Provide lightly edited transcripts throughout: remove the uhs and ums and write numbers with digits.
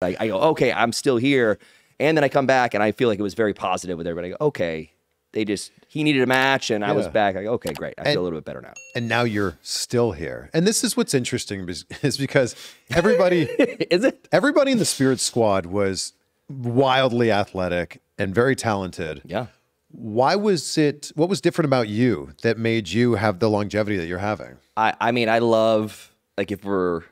I go, okay, I'm still here. And then I come back and I feel like it was very positive with everybody. I go, okay, he needed a match and I was back. I go, okay, great. I feel a little bit better now. And now you're still here. And this is what's interesting is because everybody, is it? Everybody in the Spirit Squad was wildly athletic and very talented. Yeah. What was different about you that made you have the longevity that you're having? I mean, I love, like, if we're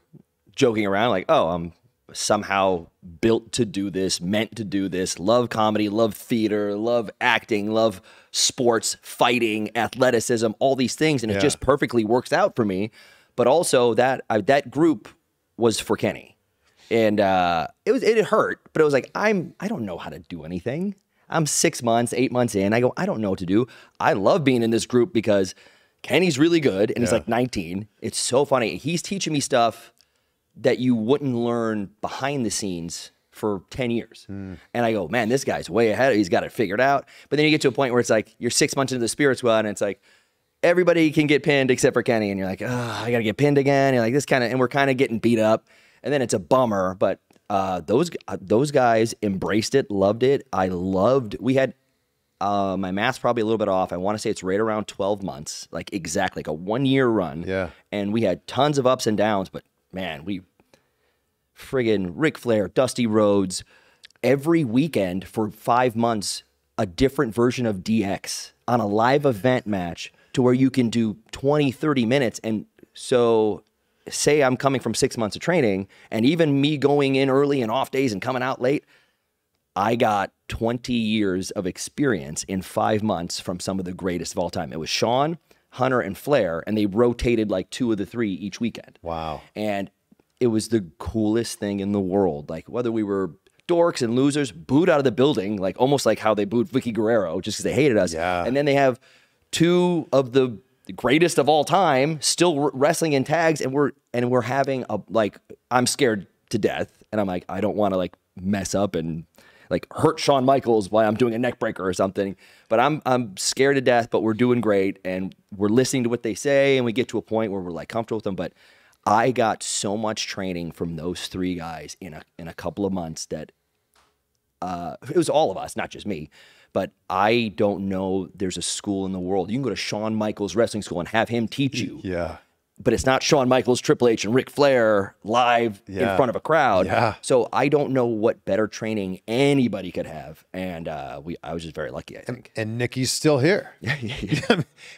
joking around, like, oh, I'm somehow built to do this, meant to do this, love comedy, love theater, love acting, love sports, fighting, athleticism, all these things. And it just perfectly works out for me. But also that group was for Kenny. And it hurt, but it was like, I don't know how to do anything. I'm 6 months, 8 months in. I go, I don't know what to do. I love being in this group because Kenny's really good and he's like 19. It's so funny. He's teaching me stuff that you wouldn't learn behind the scenes for 10 years. And I go, man, this guy's way ahead. He's got it figured out. But then you get to a point where it's like, you're 6 months into the Spirit Squad and it's like, everybody can get pinned except for Kenny. And you're like, oh, I got to get pinned again. You're like, and we're kind of getting beat up. And then it's a bummer. But those guys embraced it, loved it. We had my math's probably a little bit off. I want to say it's right around 12 months, like exactly, like a 1 year run. Yeah. And we had tons of ups and downs, but man, friggin' Ric Flair, Dusty Rhodes, every weekend for 5 months, a different version of DX on a live event match to where you can do 20, 30 minutes. And so say I'm coming from 6 months of training and even me going in early and off days and coming out late, I got 20 years of experience in 5 months from some of the greatest of all time. It was Shawn, Hunter, and Flair, and they rotated like 2 of the 3 each weekend. Wow. And it was the coolest thing in the world. Like, whether we were dorks and losers, booed out of the building, like almost like how they booed Vicky Guerrero just because they hated us. Yeah. And then they have 2 of the greatest of all time still wrestling in tags, and we're having I'm scared to death, and I'm like, I don't want to like mess up and like hurt Shawn Michaels while I'm doing a neck breaker or something. But I'm scared to death, but we're doing great, and we're listening to what they say, and we get to a point where we're like comfortable with them. But I got so much training from those 3 guys in a couple of months that it was all of us, not just me. But I don't know there's a school in the world. You can go to Shawn Michaels Wrestling School and have him teach you. Yeah. But it's not Shawn Michaels, Triple H, and Ric Flair live in front of a crowd. Yeah. So I don't know what better training anybody could have. And I was just very lucky, I think. And Nikki's still here.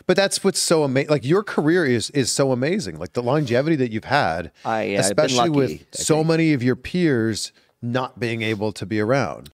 But that's what's so amazing. Like, your career is so amazing. Like, the longevity that you've had, especially with so many of your peers not being able to be around.